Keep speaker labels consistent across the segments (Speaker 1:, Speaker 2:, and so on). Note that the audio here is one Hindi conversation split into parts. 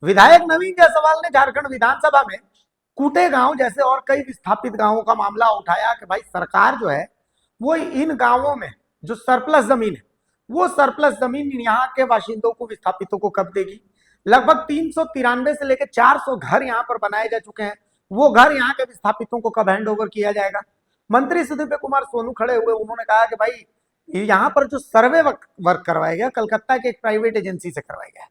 Speaker 1: विधायक नवीन जायसवाल ने झारखंड विधानसभा में कूटे गांव जैसे और कई विस्थापित गांवों का मामला उठाया कि भाई सरकार जो है वो इन गांवों में जो सरप्लस जमीन है वो सरप्लस जमीन यहाँ के बाशिंदों को विस्थापितों को कब देगी। लगभग 393 से लेकर 400 घर यहाँ पर बनाए जा चुके हैं। वो घर यहाँ के विस्थापितों को कब हैंड ओवर किया जाएगा। मंत्री सुदीप कुमार सोनू खड़े हुए, उन्होंने कहा कि भाई यहाँ पर जो सर्वे वर्क करवाया गया कलकत्ता के एक प्राइवेट एजेंसी से करवाया गया।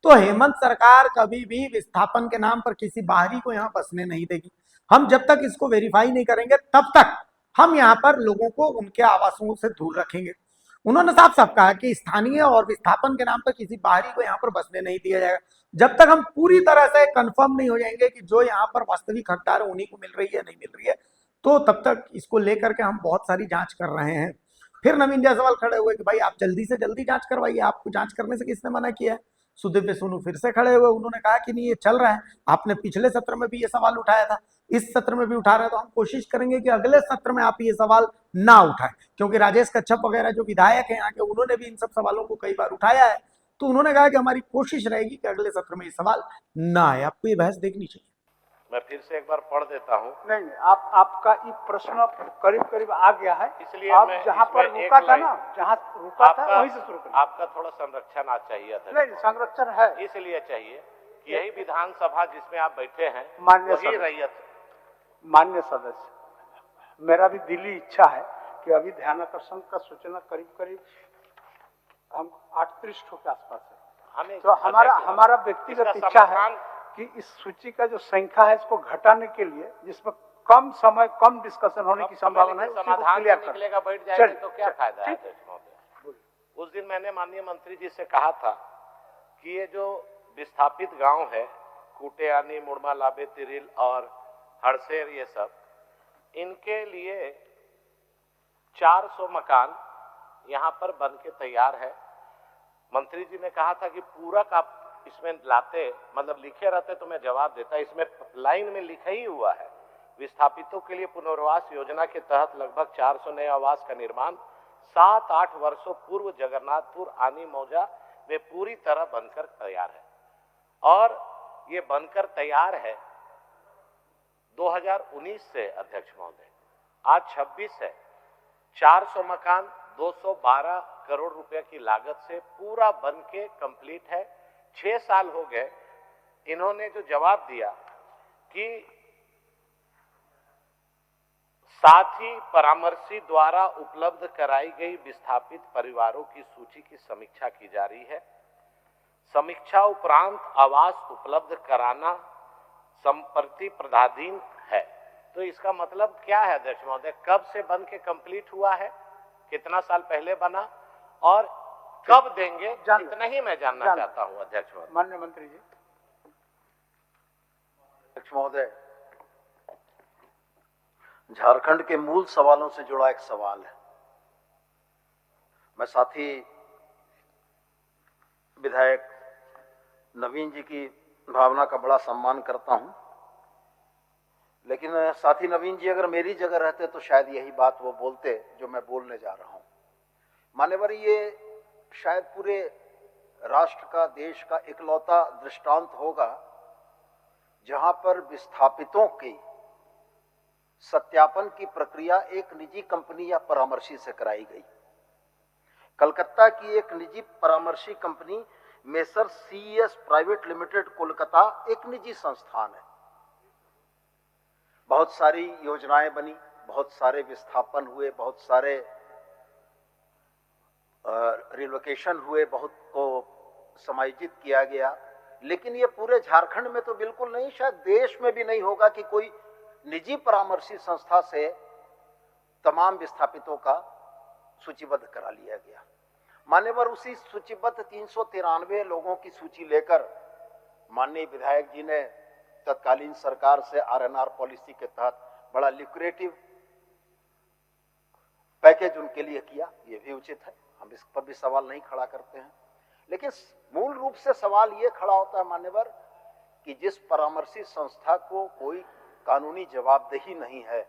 Speaker 1: तो हेमंत सरकार कभी भी विस्थापन के नाम पर किसी बाहरी को यहाँ बसने नहीं देगी। हम जब तक इसको वेरीफाई नहीं करेंगे तब तक हम यहाँ पर लोगों को उनके आवासों से दूर रखेंगे। उन्होंने साफ साफ कहा कि स्थानीय और विस्थापन के नाम पर किसी बाहरी को यहाँ पर बसने नहीं दिया जाएगा जब तक हम पूरी तरह से कंफर्म नहीं हो जाएंगे कि जो यहाँ पर वास्तविक हकदार है उन्हीं को मिल रही है नहीं मिल रही है। तो तब तक इसको लेकर के हम बहुत सारी जांच कर रहे हैं। फिर नवीन जायसवाल खड़े हुए कि भाई आप जल्दी से जल्दी जांच करवाइए, आपको जांच करने से किसने मना किया है। सुदीव्य सोनू फिर से खड़े हुए, उन्होंने कहा कि नहीं ये चल रहा है, आपने पिछले सत्र में भी ये सवाल उठाया था, इस सत्र में भी उठा रहे हैं, तो हम कोशिश करेंगे कि अगले सत्र में आप ये सवाल ना उठाएं, क्योंकि राजेश कच्छप वगैरह जो विधायक हैं यहाँ के उन्होंने भी इन सब सवालों को कई बार उठाया है। तो उन्होंने कहा कि हमारी कोशिश रहेगी कि अगले सत्र में ये सवाल ना आए। आपको ये बहस देखनी चाहिए।
Speaker 2: मैं फिर से एक बार पढ़ देता हूँ।
Speaker 3: नहीं, आपका ये प्रश्न करीब करीब आ गया है,
Speaker 2: इसलिए
Speaker 3: आप
Speaker 2: मैं
Speaker 3: जहाँ पर रुका था ना, जहाँ रुका था वहीं से शुरू करें।
Speaker 2: आपका थोड़ा संरक्षण आज चाहिए था।
Speaker 3: नहीं, संरक्षण है
Speaker 2: इसलिए चाहिए कि यही विधानसभा जिसमें आप बैठे हैं
Speaker 3: माननीय
Speaker 2: वही रैयत।
Speaker 3: माननीय सदस्य, मेरा भी दिली इच्छा है कि अभी ध्यानाकर्षण का सूचना करीब करीब हम 8 पृष्ठों के आसपास है, तो हमारा व्यक्तिगत इच्छा है कि इस सूची का जो संख्या है इसको घटाने के लिए, जिसमें कम समय कम डिस्कशन होने की संभावना है,
Speaker 2: समाधान निकलेगा, बैठ जाएगा तो क्या फायदा है। उस दिन मैंने माननीय मंत्री जी से कहा था कि ये जो विस्थापित गांव है कुटेयानी, मुड़मा, लाबे, तिरिल और हड़सेर, ये सब इनके लिए 400 मकान यहाँ पर बन के तैयार है। मंत्री जी ने कहा था कि पूरक आप इसमें लाते, मतलब लिखे रहते तो मैं जवाब देता। इसमें लाइन में लिखा ही हुआ है विस्थापितों के लिए पुनर्वास योजना के तहत लगभग 400 नए आवास का निर्माण 7-8 वर्षों पूर्व जगन्नाथपुर आनी मौजा में पूरी तरह बनकर तैयार है। और ये बनकर तैयार है 2019 से अध्यक्ष महोदय, आज 26 है। 400 मकान 212 करोड़ रुपए की लागत से पूरा बन के कंप्लीट है। 6 साल हो गए। इन्होंने जो जवाब दिया कि साथी परामर्शी द्वारा उपलब्ध कराई गई विस्थापित परिवारों की सूची की समीक्षा की जा रही है। समीक्षा उपरांत आवास उपलब्ध कराना संप्रति प्रधाधीन है। तो इसका मतलब क्या है अध्यक्ष महोदय, कब से बन के कंप्लीट हुआ है, कितना साल पहले बना और कब देंगे, इतना ही मैं जानना चाहता हूं अध्यक्ष महोदय।
Speaker 3: माननीय मंत्री जी।
Speaker 4: अध्यक्ष महोदय, झारखंड के मूल सवालों से जुड़ा एक सवाल है। मैं साथी विधायक नवीन जी की भावना का बड़ा सम्मान करता हूं, लेकिन साथी नवीन जी अगर मेरी जगह रहते तो शायद यही बात वो बोलते जो मैं बोलने जा रहा हूं। मान्यवर, ये शायद पूरे राष्ट्र का, देश का इकलौता दृष्टांत होगा जहां पर विस्थापितों की सत्यापन की प्रक्रिया एक निजी कंपनी या परामर्शी से कराई गई। कलकत्ता की एक निजी परामर्शी company Messrs CS private limited Kolkata एक निजी संस्थान है। बहुत सारी योजनाएं बनी, बहुत सारे विस्थापन हुए, बहुत सारे रिलोकेशन हुए, बहुत को समायोजित किया गया, लेकिन ये पूरे झारखंड में तो बिल्कुल नहीं, शायद देश में भी नहीं होगा कि कोई निजी परामर्शी संस्था से तमाम विस्थापितों का सूचीबद्ध करा लिया गया। मान्यवर, उसी सूचीबद्ध 393 लोगों की सूची लेकर माननीय विधायक जी ने तत्कालीन सरकार से आरएनआर पॉलिसी के तहत बड़ा ल्यूक्रेटिव पैकेज उनके लिए किया। ये भी उचित है, हम इस पर भी सवाल नहीं खड़ा करते हैं, लेकिन मूल रूप से सवाल ये खड़ा होता है मान्यवर कि जिस परामर्शी संस्था को कोई कानूनी जवाबदेही नहीं है,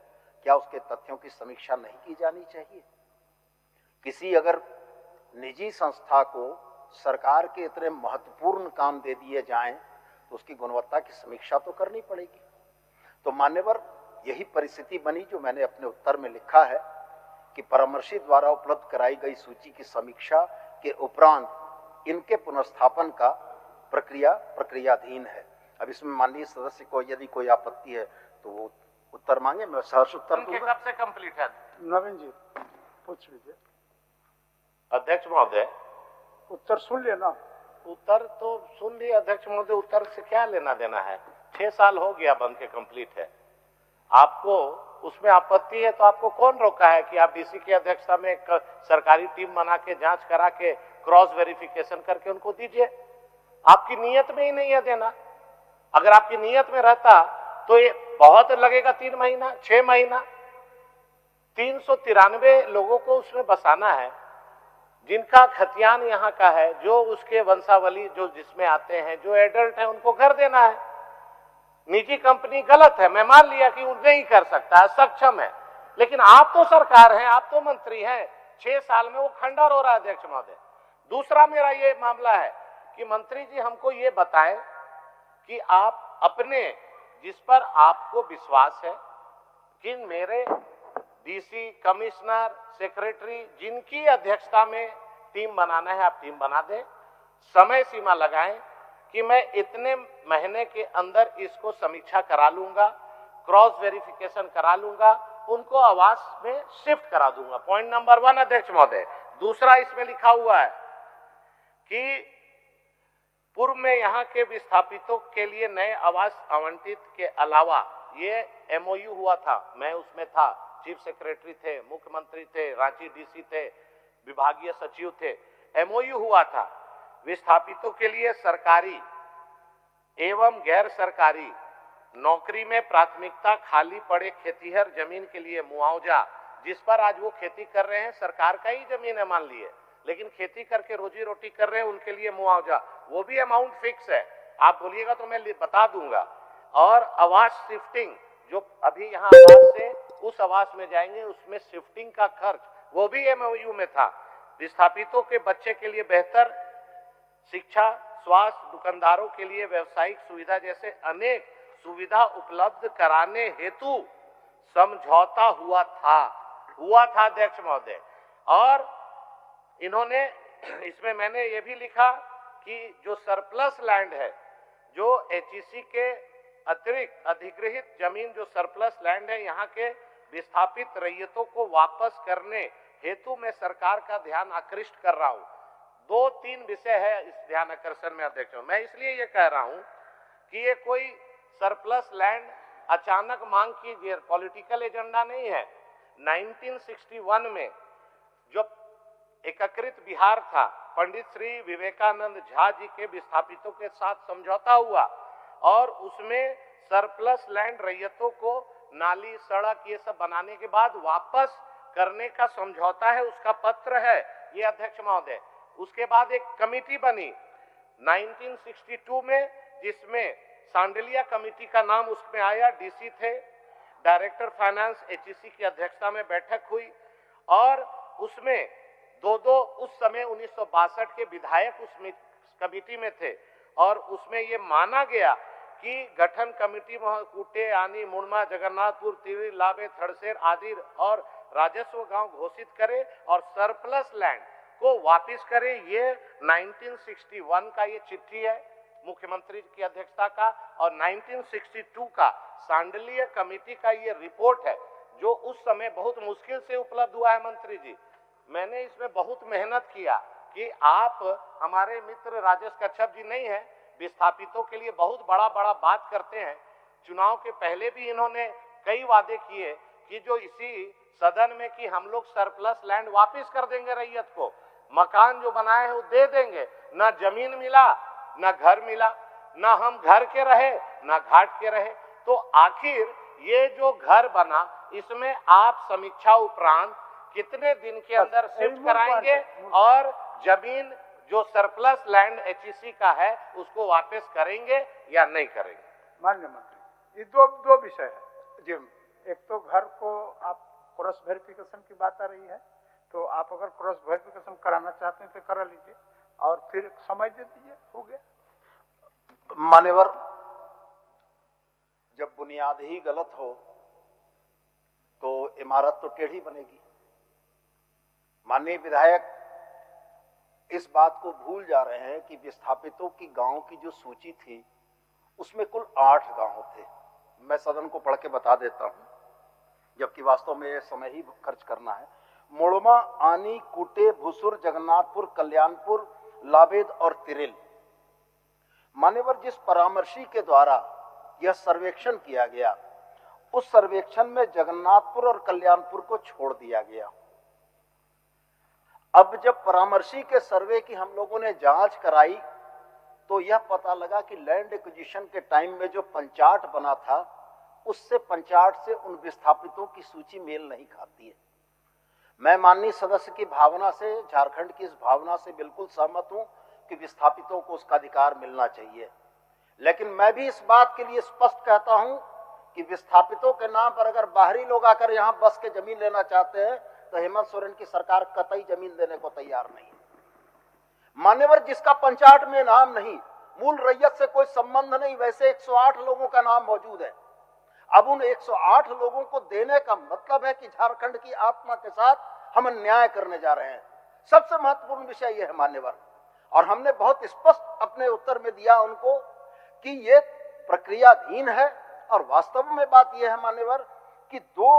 Speaker 4: क्या उसके तथ्यों की समीक्षा नहीं की जानी चाहिए? किसी अगर निजी संस्था को सरकार के इतने महत्वपूर्ण काम दे दिए जाएं तो उसकी गुणवत्ता की समीक्षा तो करनी पड़ेगी। तो मान्यवर यही परिस्थिति बनी जो मैंने अपने उत्तर में लिखा है कि परामर्शी द्वारा उपलब्ध कराई गई सूची की समीक्षा के उपरांत इनके पुनर्स्थापन का प्रक्रियाधीन है। अब इसमें माननीय सदस्य को यदि कोई आपत्ति है तो वो उत्तर मांगे, मैं सहर्ष उत्तर दूंगा।
Speaker 2: कब से कंप्लीट है?
Speaker 3: नवीन जी पूछ लीजिए।
Speaker 2: अध्यक्ष महोदय,
Speaker 3: उत्तर सुन लिया ना?
Speaker 2: उत्तर तो सुन लिया अध्यक्ष महोदय, उत्तर से क्या लेना देना है? 6 साल हो गया बन के कंप्लीट है। आपको उसमें आपत्ति है तो आपको कौन रोका है कि आप डीसी की अध्यक्षता में एक सरकारी टीम बना के जांच करा के क्रॉस वेरिफिकेशन करके उनको दीजिए। आपकी नीयत में ही नहीं है देना। अगर आपकी नीयत में रहता तो ये बहुत लगेगा 3 महीना 6 महीना। 393 लोगों को उसमें बसाना है जिनका खतियान यहाँ का है, जो उसके वंशावली जो जिसमें आते हैं, जो एडल्ट है, उनको घर देना है। निजी कंपनी गलत है, मैं मान लिया कि वो नहीं कर सकता है, सक्षम है, लेकिन आप तो सरकार हैं, आप तो मंत्री हैं। 6 साल में वो खंडर हो रहा है अध्यक्ष महोदय। दूसरा मेरा ये मामला है कि मंत्री जी हमको ये बताएं कि आप अपने जिस पर आपको विश्वास है कि मेरे डीसी, कमिश्नर, सेक्रेटरी जिनकी अध्यक्षता में टीम बनाना है आप टीम बना दें। समय सीमा लगाएं कि मैं इतने महीने के अंदर इसको समीक्षा करा लूंगा, क्रॉस वेरिफिकेशन करा लूंगा, उनको आवास में शिफ्ट करा दूंगा। पॉइंट नंबर 1 अध्यक्ष महोदय। दूसरा इसमें लिखा हुआ है कि पूर्व में यहाँ के विस्थापितों के लिए नए आवास आवंटित के अलावा ये एमओयू हुआ था, मैं उसमें था, चीफ सेक्रेटरी थे, मुख्यमंत्री थे, रांची डीसी थे, विभागीय सचिव थे। एमओयू हुआ था विस्थापितों के लिए सरकारी एवं गैर सरकारी नौकरी में प्राथमिकता खाली पड़े खेतीहर जमीन के लिए मुआवजा, जिस पर आज वो खेती कर रहे हैं, सरकार का ही जमीन है मान लिए, लेकिन खेती करके रोजी रोटी कर रहे हैं, उनके लिए मुआवजा, वो भी अमाउंट फिक्स है। आप बोलिएगा तो मैं बता दूंगा। और आवास शिफ्टिंग, जो अभी यहाँ आवास से उस आवास में जाएंगे, उसमें शिफ्टिंग का खर्च वो भी एमओयू में था। विस्थापितों के बच्चे के लिए बेहतर शिक्षा, स्वास्थ्य, दुकानदारों के लिए व्यवसायिक सुविधा जैसे अनेक सुविधा उपलब्ध कराने हेतु समझौता हुआ था अध्यक्ष महोदय। और इन्होंने इसमें मैंने ये भी लिखा कि जो सरप्लस लैंड है, जो एचईसी के अतिरिक्त अधिग्रहित जमीन जो सरप्लस लैंड है, यहाँ के विस्थापित रैयतों को वापस करने हेतु मैं सरकार का ध्यान आकृष्ट कर रहा हूँ। 2-3 विषय है इस ध्यान आकर्षण में अध्यक्ष। मैं इसलिए ये कह रहा हूँ कि ये कोई सरप्लस लैंड अचानक मांग की पॉलिटिकल एजेंडा नहीं है। 1961 में जो एकीकृत बिहार था, पंडित श्री विवेकानंद झा जी के विस्थापितों के साथ समझौता हुआ और उसमें सरप्लस लैंड रैयतों को नाली, सड़क ये सब बनाने के बाद वापस करने का समझौता है, उसका पत्र है ये अध्यक्ष महोदय। उसके बाद एक कमेटी बनी 1962 में, जिसमें सांडलिया कमेटी का नाम उसमें आया, डीसी थे, डायरेक्टर फाइनेंस एचईसी की अध्यक्षता में बैठक हुई और उसमें दो उस समय 1962 के विधायक उस कमेटी में थे और उसमें ये माना गया कि गठन कमेटी कूटे, आनी, मुड़मा, जगन्नाथपुर, तिवरी, लाबे, थड़सेर आदि और राजस्व गांव घोषित करे और सरप्लस लैंड को वापस करे। ये 1961 का ये चिट्ठी है मुख्यमंत्री की अध्यक्षता का और 1962 का सांडलीय कमेटी का ये रिपोर्ट है जो उस समय बहुत मुश्किल से उपलब्ध हुआ है। मंत्री जी, मैंने इसमें बहुत मेहनत किया कि आप हमारे मित्र राजेश कच्छप जी नहीं है, विस्थापितों के लिए बहुत बड़ा बात करते हैं। चुनाव के पहले भी इन्होंने कई वादे किए कि जो इसी सदन में कि हम लोग सरप्लस लैंड वापस कर देंगे रैयत को, मकान जो बनाए हैं वो दे देंगे। ना जमीन मिला, ना घर मिला, ना हम घर के रहे, ना घाट के रहे। तो आखिर ये जो घर बना, इसमें आप समीक्षा उपरांत कितने दिन के अंदर शिफ्ट कराएंगे और जमीन जो सरप्लस लैंड एचईसी का है उसको वापस करेंगे या नहीं करेंगे?
Speaker 3: माननीय मंत्री, ये दो विषय है जी। एक तो घर को आप क्रॉस वेरिफिकेशन की बात आ रही है, तो आप अगर क्रॉस वेरिफिकेशन कराना चाहते हैं तो करा लीजिए और फिर समय दे दीजिए, हो गया।
Speaker 4: मान्यवर, जब बुनियाद ही गलत हो तो इमारत तो टेढ़ी बनेगी। माननीय विधायक इस बात को भूल जा रहे हैं कि विस्थापितों की गांव की जो सूची थी उसमें कुल 8 गांव थे। मैं सदन को पढ़ के बता देता हूं, जबकि वास्तव में यह समय ही खर्च करना है। मोड़मा, आनी, कुटे, भुसुर, जगन्नाथपुर, कल्याणपुर, लाबेद और तिरिल। मान्यवर, जिस परामर्शी के द्वारा यह सर्वेक्षण किया गया उस सर्वेक्षण में जगन्नाथपुर और कल्याणपुर को छोड़ दिया गया। अब जब परामर्शी के सर्वे की हम लोगों ने जांच कराई तो यह पता लगा कि लैंड एक्विजिशन के टाइम में जो पंचाट बना था उससे पंचाट से उन विस्थापितों की सूची मेल नहीं खाती है। मैं माननीय सदस्य की भावना से, झारखंड की इस भावना से बिल्कुल सहमत हूं कि विस्थापितों को उसका अधिकार मिलना चाहिए, लेकिन मैं भी इस बात के लिए स्पष्ट कहता हूं कि विस्थापितों के नाम पर अगर बाहरी लोग आकर यहां बस के जमीन लेना चाहते हैं तो हेमंत सोरेन की सरकार कतई जमीन देने को तैयार नहीं। मान्यवर, जिसका पंचाट में नाम नहीं, मूल रैयत से कोई संबंध नहीं, वैसे 108 लोगों का नाम मौजूद है। अब उन 108 लोगों को देने का मतलब है कि झारखंड की आत्मा के साथ हम अन्याय करने जा रहे हैं। सबसे महत्वपूर्ण विषय यह है मान्यवर, और हमने बहुत स्पष्ट अपने उत्तर में दिया उनको कि यह प्रक्रियाधीन है। और वास्तव में बात यह है मान्यवर कि 2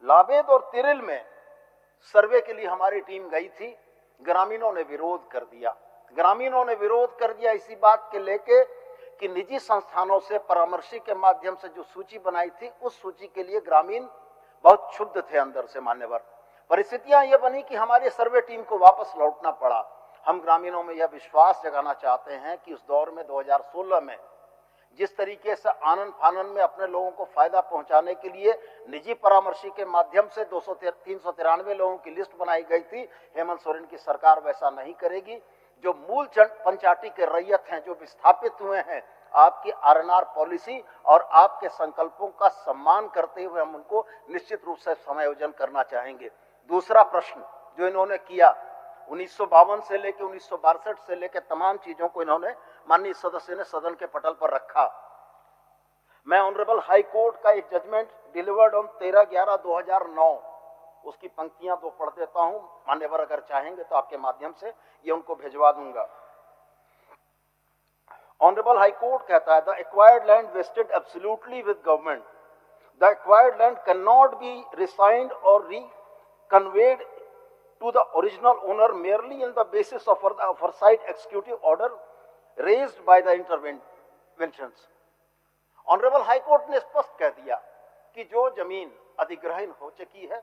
Speaker 4: लाबेद और तिरिल में सर्वे के लिए हमारी टीम गई थी। ग्रामीणों ने विरोध कर दिया। ग्रामीणों ने विरोध कर दिया इसी बात के लेके कि निजी संस्थानों से परामर्शी के माध्यम से जो सूची बनाई थी उस सूची के लिए ग्रामीण बहुत क्षुब्ध थे अंदर से। मान्यवर, परिस्थितियां यह बनी कि हमारी सर्वे टीम को वापस लौटना पड़ा। हम ग्रामीणों में यह विश्वास जगाना चाहते हैं कि उस दौर में 2016 में जिस तरीके से आनन फानन में अपने लोगों को फायदा पहुंचाने के लिए निजी परामर्शी के माध्यम से 393 लोगों की लिस्ट बनाई गई थी, हेमंत सोरेन की सरकार वैसा नहीं करेगी। जो मूल पंचाटी के रैयत हैं, जो विस्थापित हुए हैं, आपकी आरएनआर पॉलिसी और आपके संकल्पों का सम्मान करते हुए हम उनको निश्चित रूप से समायोजन करना चाहेंगे। दूसरा प्रश्न जो इन्होंने किया, 1952 से लेकर 1962 से लेकर तमाम चीजों को इन्होंने माननीय सदस्य ने सदन के पटल पर रखा। मैं ऑनरेबल हाई कोर्ट का एक जजमेंट डिलीवर्ड ऑन 13/11/2009 उसकी पंक्तियां 2 पढ़ देता हूं। मान्यवर अगर चाहेंगे तो आपके माध्यम से ये उनको भिजवा दूंगा। ऑनरेबल हाई कोर्ट कहता है, the acquired land vested absolutely with government, the acquired land can not be resigned और reconveyed to the original owner merely on the basis of the oversight executive order raised by the interventions. Honourable high court ने स्पष्ट कह दिया कि जो जमीन अधिग्रहण हो चुकी है,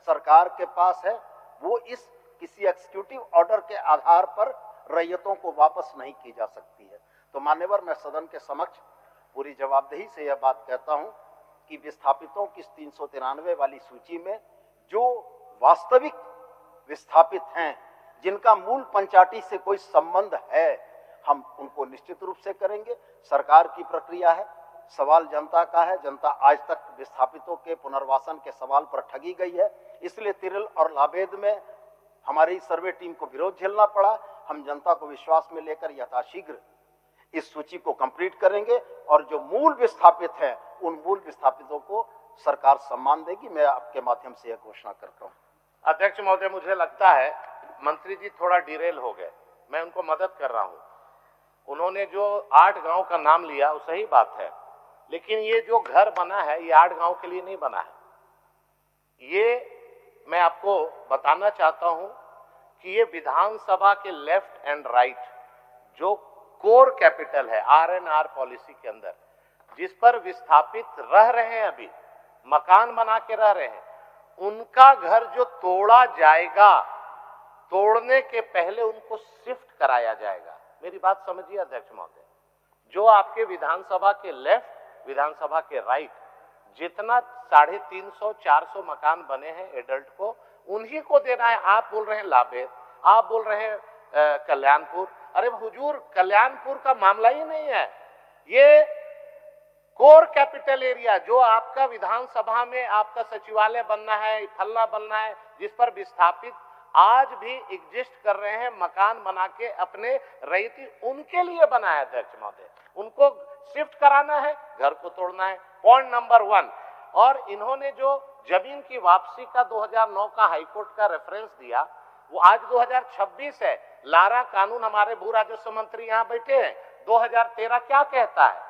Speaker 4: सरकार के पास है, वो इस किसी एग्जीक्यूटिव ऑर्डर के आधार पर रैयतों को वापस नहीं की जा सकती है। तो मान्यवर, मैं सदन के समक्ष पूरी जवाबदेही से यह बात कहता हूं कि विस्थापितों की 393 वाली सूची में जो वास्तविक विस्थापित हैं, जिनका मूल पंचाटी से कोई संबंध है, हम उनको निश्चित रूप से करेंगे। सरकार की प्रक्रिया है, सवाल जनता का है। जनता आज तक विस्थापितों के पुनर्वासन के सवाल पर ठगी गई है, इसलिए तिरिल और लाबेद में हमारी सर्वे टीम को विरोध झेलना पड़ा। हम जनता को विश्वास में लेकर यथाशीघ्र इस सूची को कंप्लीट करेंगे और जो मूल विस्थापित हैं उन मूल विस्थापितों को सरकार सम्मान देगी। मैं आपके माध्यम से यह घोषणा करता हूं।
Speaker 2: अध्यक्ष महोदय, मुझे लगता है मंत्री जी थोड़ा डिरेल हो गए, मैं उनको मदद कर रहा हूं। उन्होंने जो 8 गांव का नाम लिया वो सही बात है, लेकिन ये जो घर बना है ये 8 गांव के लिए नहीं बना है। ये मैं आपको बताना चाहता हूं कि ये विधानसभा के लेफ्ट एंड राइट जो कोर कैपिटल है आरएनआर पॉलिसी के अंदर, जिस पर विस्थापित रह रहे हैं, अभी मकान बना के रह रहे हैं, उनका घर जो तोड़ा जाएगा, तोड़ने के पहले उनको शिफ्ट कराया जाएगा। मेरी बात समझिए अध्यक्ष महोदय, जो आपके विधानसभा के लेफ्ट, विधानसभा के राइट जितना 350-400 मकान बने हैं एडल्ट को, उन्हीं को देना है। आप बोल रहे हैं लाबेद, आप बोल रहे हैं कल्याणपुर। अरे हुजूर, कल्याणपुर का मामला ही नहीं है, ये कोर कैपिटल एरिया जो आपका विधानसभा में आपका सचिवालय बनना है, फलना बनना है, जिस पर विस्थापित आज भी एग्जिस्ट कर रहे हैं, मकान बना के अपने रईती उनके लिए बनाया अध्यक्ष महोदय। उनको शिफ्ट कराना है, घर को तोड़ना है, पॉइंट नंबर 1। और इन्होंने जो जमीन की वापसी का 2009 का हाईकोर्ट का रेफरेंस दिया, वो आज 2026 है। लारा कानून, हमारे भू राजस्व मंत्री यहाँ बैठे हैं, 2013 क्या कहता है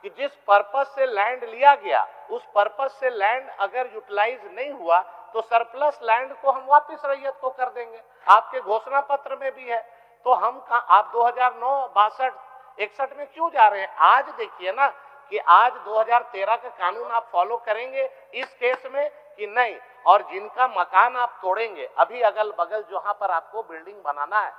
Speaker 2: कि जिस पर्पस से लैंड लिया गया, उस पर्पस से लैंड अगर यूटिलाइज नहीं हुआ तो सरप्लस लैंड को हम वापस रैयत को कर देंगे। आपके घोषणा पत्र में भी है। तो हम आप 2009, 62, 61 में क्यों जा रहे हैं? आज देखिए ना कि आज 2013 का कानून आप फॉलो करेंगे इस केस में कि नहीं। और जिनका मकान आप तोड़ेंगे, अभी अगल बगल जहां पर आपको बिल्डिंग बनाना है,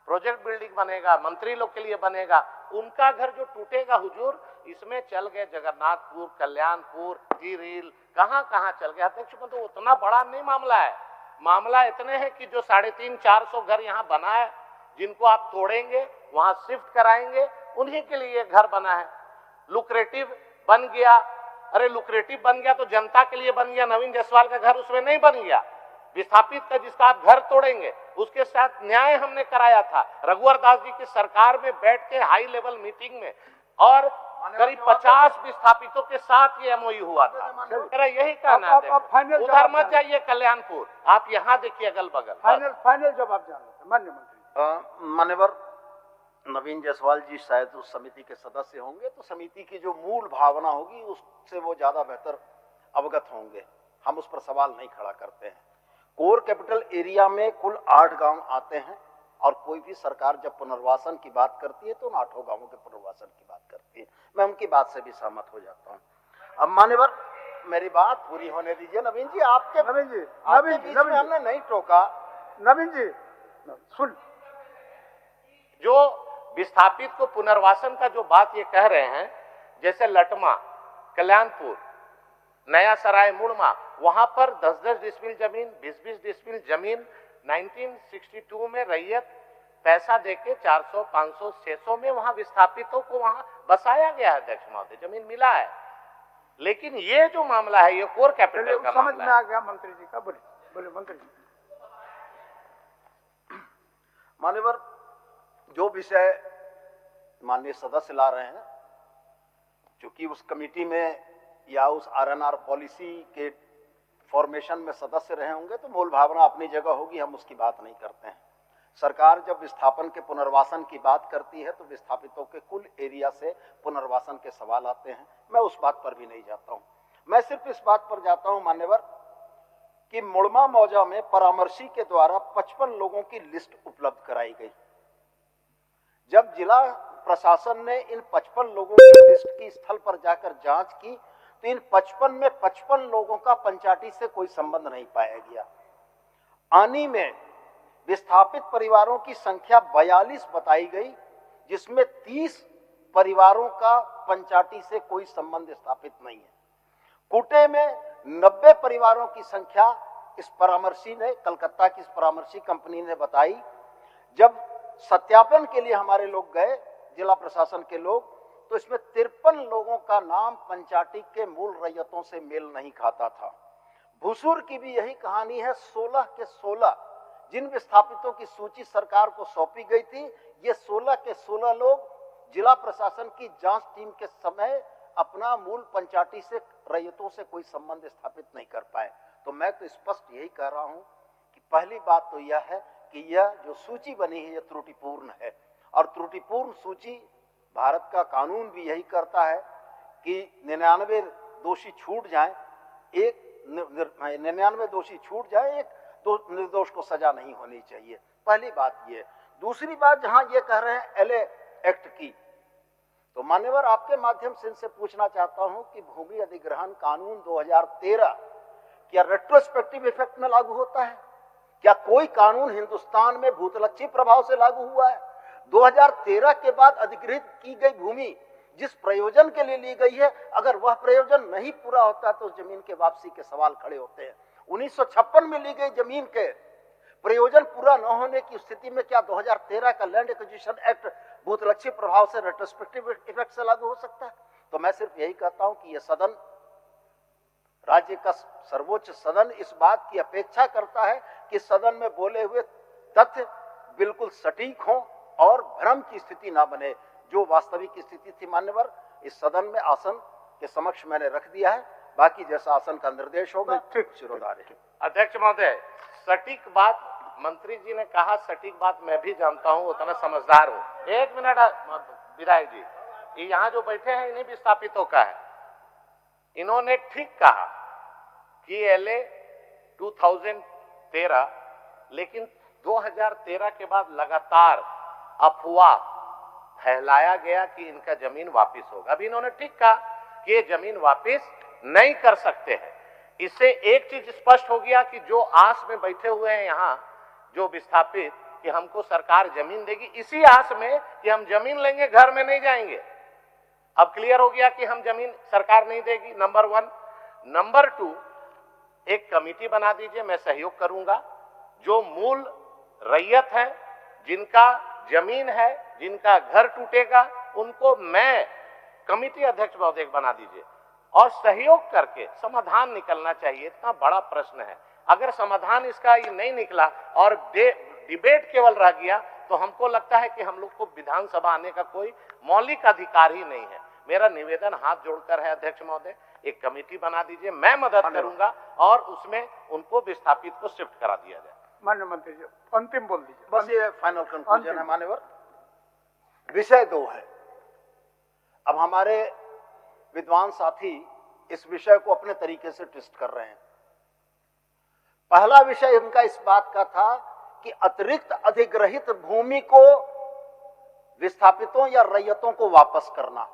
Speaker 2: प्रोजेक्ट बिल्डिंग बनेगा, मंत्री लोग के लिए बनेगा, उनका घर जो टूटेगा हुजूर, इसमें चल गए जगन्नाथपुर, कल्याणपुर, टीरील, कहां कहां चल गया अध्यक्ष। तो उतना बड़ा नहीं मामला है। मामला इतने हैं कि जो 350-400 घर यहाँ बना है, जिनको आप तोड़ेंगे, वहां शिफ्ट कराएंगे, उन्हीं के लिए घर बना है। लुक्रेटिव बन गया, अरे लुक्रेटिव बन गया तो जनता के लिए बन गया। नवीन जायसवाल का घर उसमें नहीं बन गया। विस्थापित का जिसका आप घर तोड़ेंगे, उसके साथ न्याय हमने कराया था रघुवर दास जी की सरकार में बैठ के हाई लेवल मीटिंग में, और करीब 50 विस्थापितों के साथ ये MOU हुआ था। मेरा यही कहना है, उधर मत जाइए कल्याणपुर, आप यहाँ देखिए अगल बगल।
Speaker 3: फाइनल जवाब जाना माननीय मंत्री।
Speaker 4: मान्यवर नवीन जायसवाल जी शायद उस समिति के सदस्य होंगे, तो समिति की जो मूल भावना होगी उससे वो ज्यादा बेहतर अवगत होंगे। हम उस पर सवाल नहीं खड़ा करते हैं। कोर कैपिटल एरिया में कुल 8 गांव आते हैं, और कोई भी सरकार जब पुनर्वासन की बात करती है तो उन 8 गांवों के पुनर्वासन की बात करती है। मैं उनकी बात से भी सहमत हो जाता हूँ। अब मान्यवर मेरी बात पूरी होने दीजिए। नवीन जी आपके बीच में हमने नहीं टोका।
Speaker 3: नवीन जी सुन,
Speaker 2: जो विस्थापित को पुनर्वासन का जो बात ये कह रहे हैं, जैसे लटमा, कल्याणपुर, नया सराय, मुड़मा, वहां पर 10-10 डिसमिल जमीन, 20-20 डिसमिल जमीन 1962 में रैयत पैसा देके 400, 500, 600 में वहां विस्थापितों को वहां बसाया गया है अध्यक्ष महोदय, जमीन मिला है। लेकिन ये जो मामला है, ये कोर कैपिटल का
Speaker 3: समझ
Speaker 2: मामला
Speaker 3: में
Speaker 2: है।
Speaker 3: आ गया मंत्री जी का। बोले मंत्री जी।
Speaker 4: मान्यवर जो विषय माननीय सदस्य ला रहे हैं, चूंकि उस कमेटी में या उस RNR पॉलिसी के फॉर्मेशन में सदस्य रहे होंगे, तो मूल भावना अपनी जगह होगी, हम उसकी बात नहीं करते हैं। सरकार जब विस्थापन के पुनर्वासन की बात करती है तो विस्थापितों के कुल एरिया से पुनर्वासन के सवाल आते हैं। मैं उस बात पर भी नहीं जाता हूं। मैं सिर्फ इस बात पर जाता हूं मान्यवर कि मुड़मा मौजा में परामर्शी के द्वारा 55 लोगों की लिस्ट उपलब्ध कराई गई। जब जिला प्रशासन ने इन 55 लोगों की लिस्ट की स्थल पर जाकर जांच की, तो इन 55 में 55 लोगों का पंचायती से कोई संबंध नहीं पाया गया। आनी में विस्थापित परिवारों की संख्या 42 बताई गई, जिसमें 30 परिवारों का पंचायती से कोई संबंध स्थापित नहीं है। कुटे में 90 परिवारों की संख्या इस परामर्शी ने, कलकत्ता की इस परामर्शी कंपनी ने बताई। जब सत्यापन के लिए हमारे लोग गए, जिला प्रशासन के लोग, तो इसमें 53 लोगों का नाम पंचायती के मूल रैयतों से मेल नहीं खाता था। भूसुर की भी यही कहानी है। 16 के 16 जिन विस्थापितों की सूची सरकार को सौंपी गई थी, ये 16 के 16 लोग जिला प्रशासन की जांच टीम के समय अपना मूल पंचायती से रैयतों से कोई संबंध स्थापित नहीं कर पाए। तो मैं तो स्पष्ट यही कह रहा हूं कि पहली बात तो यह है कि यह जो सूची बनी है, यह त्रुटिपूर्ण है। और त्रुटिपूर्ण सूची, भारत का कानून भी यही करता है कि 99 दोषी छूट जाए, एक 99 दोषी छूट जाए, एक निर्दोष को सजा नहीं होनी चाहिए। पहली बात ये। दूसरी बात, जहां ये कह रहे हैं LA एक्ट की, तो मान्यवर आपके माध्यम से इनसे पूछना चाहता हूं कि भूमि अधिग्रहण कानून 2013 क्या रेट्रोस्पेक्टिव इफेक्ट में लागू होता है? क्या कोई कानून हिंदुस्तान में भूतलक्षी प्रभाव से लागू हुआ है? 2013 के बाद अधिग्रहित की गई भूमि जिस प्रयोजन के लिए ली गई है, अगर वह प्रयोजन नहीं पूरा होता तो जमीन के वापसी के सवाल खड़े होते हैं। 1956 में ली गई जमीन के प्रयोजन पूरा न होने की स्थिति में क्या 2013 का लैंड एक्विजिशन एक्ट भूतलक्षी प्रभाव से रेट्रोस्पेक्टिव इफेक्ट से लागू हो सकता है? तो मैं सिर्फ यही कहता हूं कि यह सदन राज्य का सर्वोच्च सदन इस बात की अपेक्षा करता है कि सदन में बोले हुए तथ्य बिल्कुल सटीक हो और भ्रम की स्थिति ना बने। जो वास्तविक स्थिति थी मान्यवर, इस सदन में आसन के समक्ष मैंने रख दिया है। बाकी जैसा आसन का निर्देश होगा
Speaker 3: ठीक
Speaker 4: शिरोधार्य है।
Speaker 2: अध्यक्ष महोदय, सटीक बात मंत्री जी ने कहा, सटीक बात मैं भी जानता हूं, उतना समझदार हूं। एक मिनट विधायक जी, ये यहाँ जो बैठे हैं इन्हीं विस्थापितों का है। इन्होंने ठीक कहा कि एलए 2013, लेकिन 2013 के बाद लगातार अफवाह फैलाया गया कि इनका जमीन वापस होगा। अभी इन्होंने ठीक कहा कि ये जमीन वापस नहीं कर सकते हैं। इससे एक चीज स्पष्ट हो गया कि जो आस में बैठे हुए हैं यहाँ जो विस्थापित कि हमको सरकार जमीन देगी, इसी आस में कि हम जमीन लेंगे, घर में नहीं जाएंगे। अब क्लियर हो गया कि हम जमीन सरकार नहीं देगी, नंबर 1। नंबर 2, एक कमेटी बना दीजिए, मैं सहयोग करूंगा। जो मूल रैयत है, जिनका जमीन है, जिनका घर टूटेगा, उनको मैं कमेटी अध्यक्ष महोदय बना दीजिए और सहयोग करके समाधान निकलना चाहिए। इतना बड़ा प्रश्न है, अगर समाधान इसका ये नहीं निकला और डिबेट केवल रह गया तो हमको लगता है कि हम लोग को विधानसभा आने का कोई मौलिक अधिकार ही नहीं है। मेरा निवेदन हाथ जोड़कर है अध्यक्ष महोदय, एक कमेटी बना दीजिए, मैं मदद करूंगा और उसमें उनको विस्थापित को शिफ्ट करा दिया जाए।
Speaker 3: माननीय मंत्री जी, अंतिम बोल दीजिए।
Speaker 4: बस ये फाइनल कंक्लूजन है मान्यवर। विषय 2 है। अब हमारे विद्वान साथी इस विषय को अपने तरीके से ट्विस्ट कर रहे हैं। पहला विषय उनका इस बात का था कि अतिरिक्त अधिग्रहित भूमि को विस्थापितों या रैयतों को वापस करना,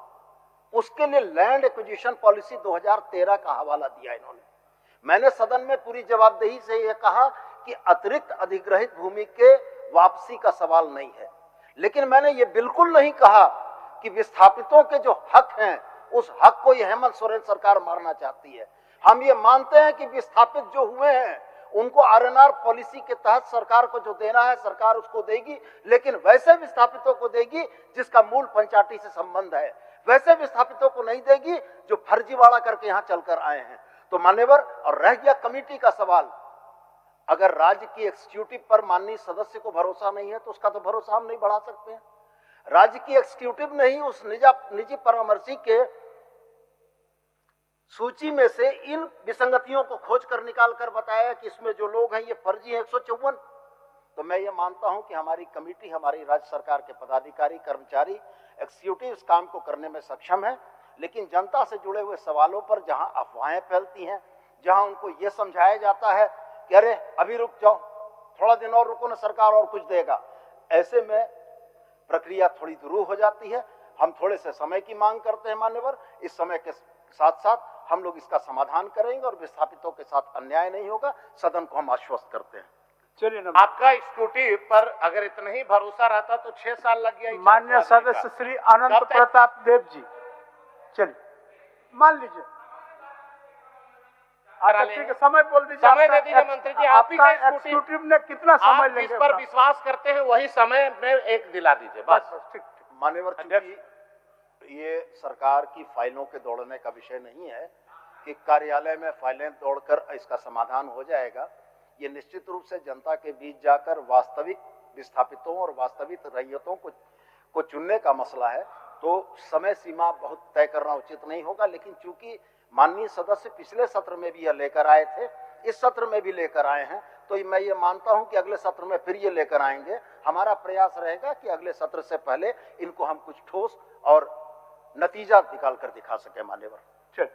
Speaker 4: उसके लिए लैंड एक्विजिशन पॉलिसी 2013 का हवाला दिया इन्होंने। मैंने सदन में पूरी जवाबदेही से यह कहा कि अतिरिक्त अधिग्रहित भूमि के वापसी का सवाल नहीं है, लेकिन मैंने ये बिल्कुल नहीं कहा कि विस्थापितों के जो हक हैं उस हक को यह हेमंत सोरेन सरकार मारना चाहती है। हम ये मानते हैं कि विस्थापित जो हुए हैं उनको आरएनआर पॉलिसी के तहत सरकार को जो देना है सरकार उसको देगी, लेकिन वैसे विस्थापितों को देगी जिसका मूल पंचायती से संबंध है। वैसे विस्थापितों को नहीं देगी जो फर्जीवाड़ा करके यहाँ चलकर आए हैं। तो मान्यवर, और रह गया कमेटी का सवाल, अगर राज्य की एग्जीक्यूटिव पर माननीय सदस्य को भरोसा नहीं है तो उसका तो भरोसा हम नहीं बढ़ा सकते हैं। राज्य की एग्जीक्यूटिव ने ही उस निजी परामर्शी के सूची में से इन विसंगतियों को खोज कर निकाल कर बताया कि इसमें जो लोग हैं ये फर्जी हैं 154। तो मैं ये मानता हूं कि हमारी कमेटी, हमारी राज्य सरकार के पदाधिकारी, कर्मचारी, एग्जीक्यूटिव इस काम को करने में सक्षम है। लेकिन जनता से जुड़े हुए सवालों पर जहां अफवाहें फैलती हैं, जहां उनको ये समझाया जाता है कि अरे अभी रुक जाओ, थोड़ा दिन और रुको ना, सरकार और कुछ देगा, ऐसे में प्रक्रिया थोड़ी दुरूह हो जाती है। हम थोड़े से समय की मांग करते हैं मान्यवर। इस समय के साथ साथ हम लोग इसका समाधान करेंगे और विस्थापितों के साथ अन्याय नहीं होगा, सदन को हम आश्वस्त करते हैं।
Speaker 3: चलिए,
Speaker 2: आपका एग्जीक्यूटिव पर अगर इतना ही भरोसा रहता तो 6 साल लग गया।
Speaker 3: माननीय सदस्य श्री अनंत प्रताप देव जी, चलिए मान लीजिए। अच्छा ठीक है, समय बोल दीजिए।
Speaker 2: समय दे दीजिए मंत्री जी, आप ही का
Speaker 3: एग्जीक्यूटिव ने कितना समय लेंगे?
Speaker 2: जिस पर विश्वास करते हैं वही समय में एक दिला दीजिए बस।
Speaker 3: ठीक।
Speaker 4: मान्यवर, चूंकि ये सरकार की फाइलों के दौड़ने का विषय नहीं है कि कार्यालय में फाइलें दौड़कर इसका समाधान हो जाएगा। ये निश्चित रूप से जनता के बीच जाकर वास्तविक विस्थापितों और वास्तविक रैयतों को चुनने का मसला है। तो समय सीमा बहुत तय करना उचित नहीं होगा, लेकिन चूंकि माननीय सदस्य पिछले सत्र में भी यह लेकर आए थे, इस सत्र में भी लेकर आए हैं, तो मैं ये मानता हूं कि अगले सत्र में फिर ये लेकर आएंगे। हमारा प्रयास रहेगा कि अगले सत्र से पहले इनको हम कुछ ठोस और नतीजा निकाल कर दिखा सके मान्यवर।
Speaker 3: चल।